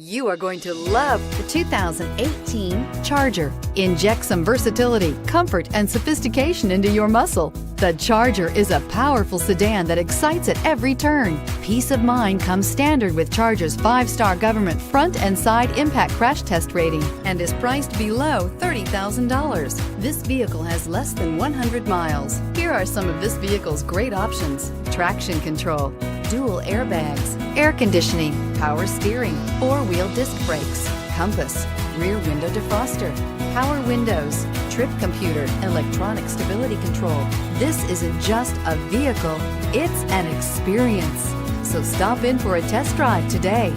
You are going to love the 2018 Charger. Inject some versatility, comfort, and sophistication into your muscle. The Charger is a powerful sedan that excites at every turn. Peace of mind comes standard with Charger's 5-star government front and side impact crash test rating and is priced below $30,000. This vehicle has less than 100 miles. Here are some of this vehicle's great options: traction control, dual airbags, air conditioning, power steering, 4-wheel disc brakes, compass, rear window defroster, power windows, trip computer, electronic stability control. This isn't just a vehicle, it's an experience. So stop in for a test drive today.